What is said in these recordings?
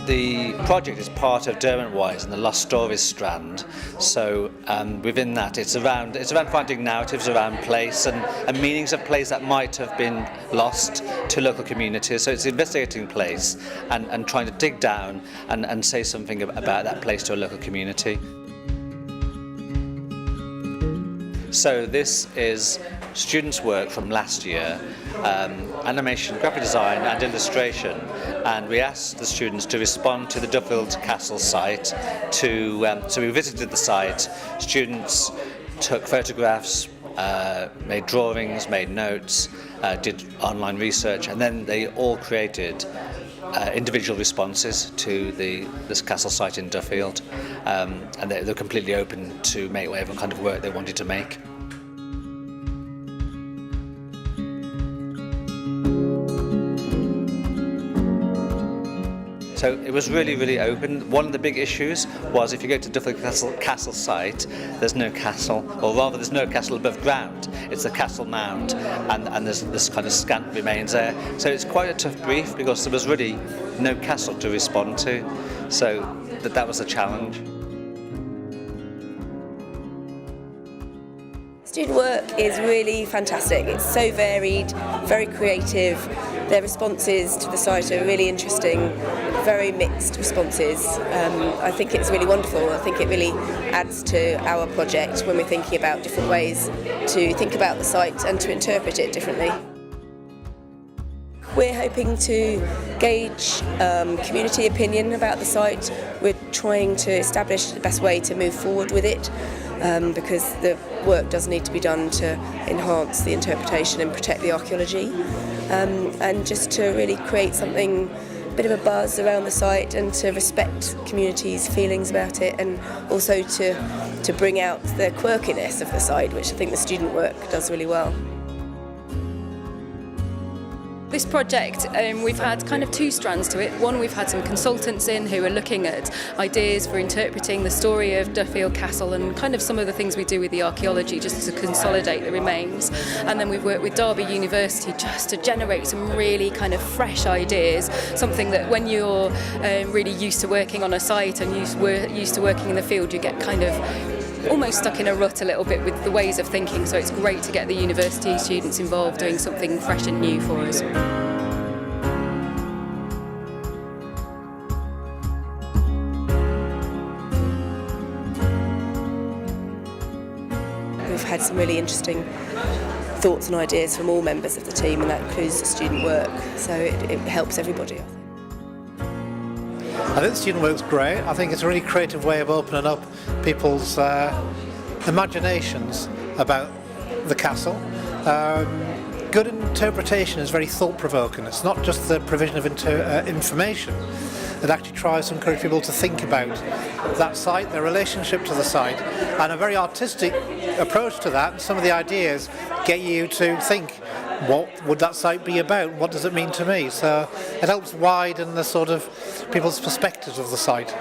The project is part of Derwentwise and the Lost Stories strand. So within that, it's around finding narratives around place and meanings of place that might have been lost to local communities. So it's investigating place and trying to dig down and say something about that place to a local community. So this is students' work from last year, animation, graphic design and illustration, and we asked the students to respond to the Duffield Castle site. So we visited the site, students took photographs, made drawings, made notes, did online research, and then they all created individual responses to this castle site in Duffield, and they're completely open to make whatever kind of work they wanted to make. So it was really, really open. One of the big issues was if you go to Duffield Castle site, there's no castle, or rather there's no castle above ground. It's the castle mound, and there's this kind of scant remains there. So it's quite a tough brief because there was really no castle to respond to. So that was a challenge. Student work is really fantastic. It's so varied, very creative. Their responses to the site are really interesting, very mixed responses. I think it's really wonderful. I think it really adds to our project when we're thinking about different ways to think about the site and to interpret it differently. We're hoping to gauge community opinion about the site. We're trying to establish the best way to move forward with it, because the work does need to be done to enhance the interpretation and protect the archaeology, and just to really create something, a bit of a buzz around the site, and to respect communities' feelings about it, and also to bring out the quirkiness of the site, which I think the student work does really well. This project, we've had kind of two strands to it. One, we've had some consultants in who are looking at ideas for interpreting the story of Duffield Castle and kind of some of the things we do with the archaeology just to consolidate the remains. And then we've worked with Derby University just to generate some really kind of fresh ideas, something that when you're really used to working on a site and used to working in the field, you get kind of almost stuck in a rut a little bit with the ways of thinking, so it's great to get the university students involved doing something fresh and new for us. We've had some really interesting thoughts and ideas from all members of the team, and that includes the student work, so it helps everybody. I think the student work's great. I think it's a really creative way of opening up people's imaginations about the castle. Good interpretation is very thought-provoking. It's not just the provision of information. It actually tries to encourage people to think about that site, their relationship to the site, and a very artistic approach to that. Some of the ideas get you to think, what would that site be about? What does it mean to me? So it helps widen the sort of people's perspectives of the site.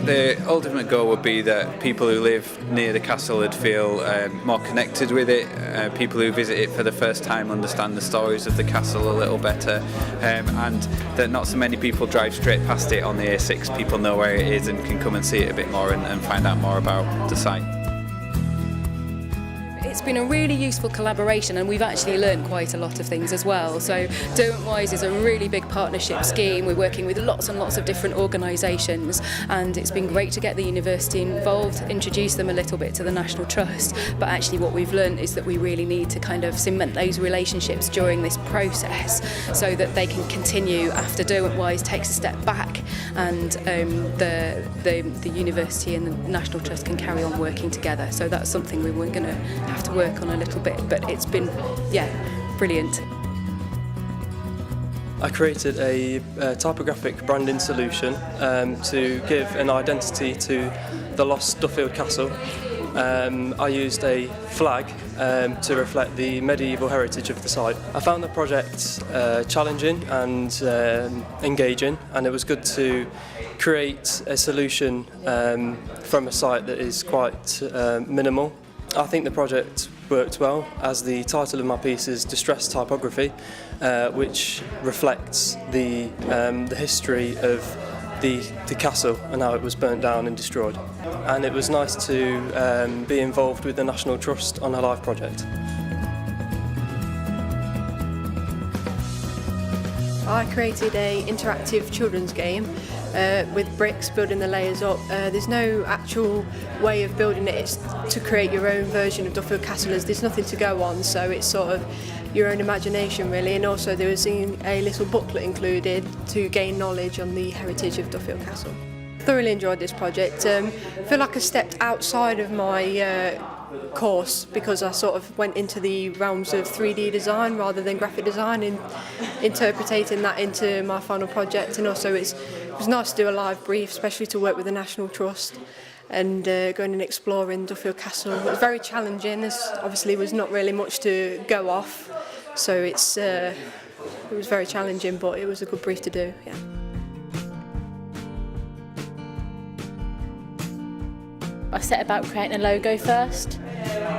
The ultimate goal would be that people who live near the castle would feel more connected with it. People who visit it for the first time understand the stories of the castle a little better, and that not so many people drive straight past it on the A6. People know where it is and can come and see it a bit more and find out more about the site. It's been a really useful collaboration, and we've actually learned quite a lot of things as well. So Derwentwise is a really big partnership scheme. We're working with lots and lots of different organisations, and it's been great to get the university involved, introduce them a little bit to the National Trust. But actually what we've learned is that we really need to kind of cement those relationships during this process so that they can continue after Derwentwise takes a step back, and the university and the National Trust can carry on working together. So that's something we were going to have to work on a little bit, but it's been, brilliant. I created a typographic branding solution to give an identity to the lost Duffield Castle. I used a flag to reflect the medieval heritage of the site. I found the project challenging and engaging, and it was good to create a solution from a site that is quite minimal. I think the project worked well, as the title of my piece is Distress Typography, which reflects the history of the castle and how it was burnt down and destroyed. And it was nice to be involved with the National Trust on a live project. I created an interactive children's game with bricks, building the layers up. There's no actual way of building it. It's to create your own version of Duffield Castle, as there's nothing to go on, so it's sort of your own imagination really. And also there was a little booklet included to gain knowledge on the heritage of Duffield Castle. Thoroughly enjoyed this project. I feel like I stepped outside of my course because I sort of went into the realms of 3D design rather than graphic design, and interpreting that into my final project. And also it was nice to do a live brief, especially to work with the National Trust and going and exploring Duffield Castle. It was very challenging. There obviously was not really much to go off, so it was very challenging, but it was a good brief to do. Yeah. I set about creating a logo first,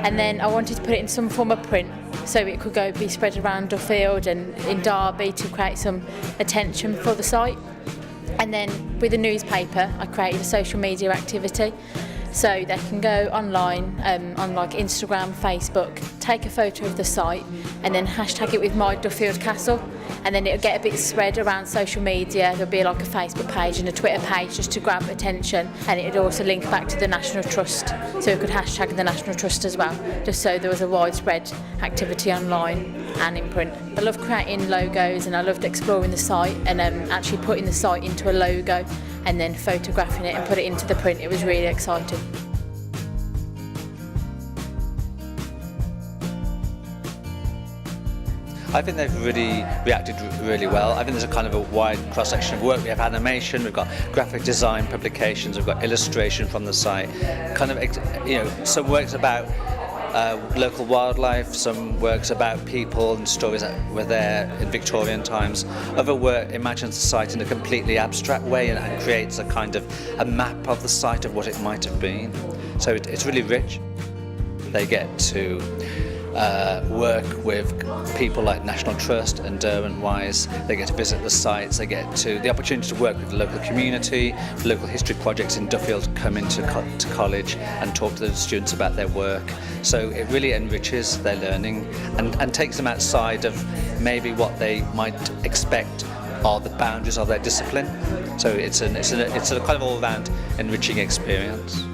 and then I wanted to put it in some form of print so it could be spread around Duffield and in Derby to create some attention for the site. And then with the newspaper I created a social media activity so they can go online on like Instagram, Facebook, take a photo of the site and then hashtag it with My Duffield Castle, and then it'll get a bit spread around social media. There'll be like a Facebook page and a Twitter page just to grab attention, and it'll also link back to the National Trust, so it could hashtag the National Trust as well, just so there was a widespread activity online and in print. I love creating logos and I loved exploring the site and actually putting the site into a logo and then photographing it and put it into the print. It was really exciting. I think they've really reacted really well. I think there's a kind of a wide cross-section of work. We have animation, we've got graphic design publications, we've got illustration from the site. Kind of, some works about local wildlife, some works about people and stories that were there in Victorian times. Other work imagines the site in a completely abstract way and creates a kind of a map of the site of what it might have been. So it's really rich. They get to work with people like National Trust and Derwent-Wise. They get to visit the sites, they get the opportunity to work with the local community. Local history projects in Duffield come into to college and talk to the students about their work. So it really enriches their learning and takes them outside of maybe what they might expect are the boundaries of their discipline. So it's a kind of all-round enriching experience.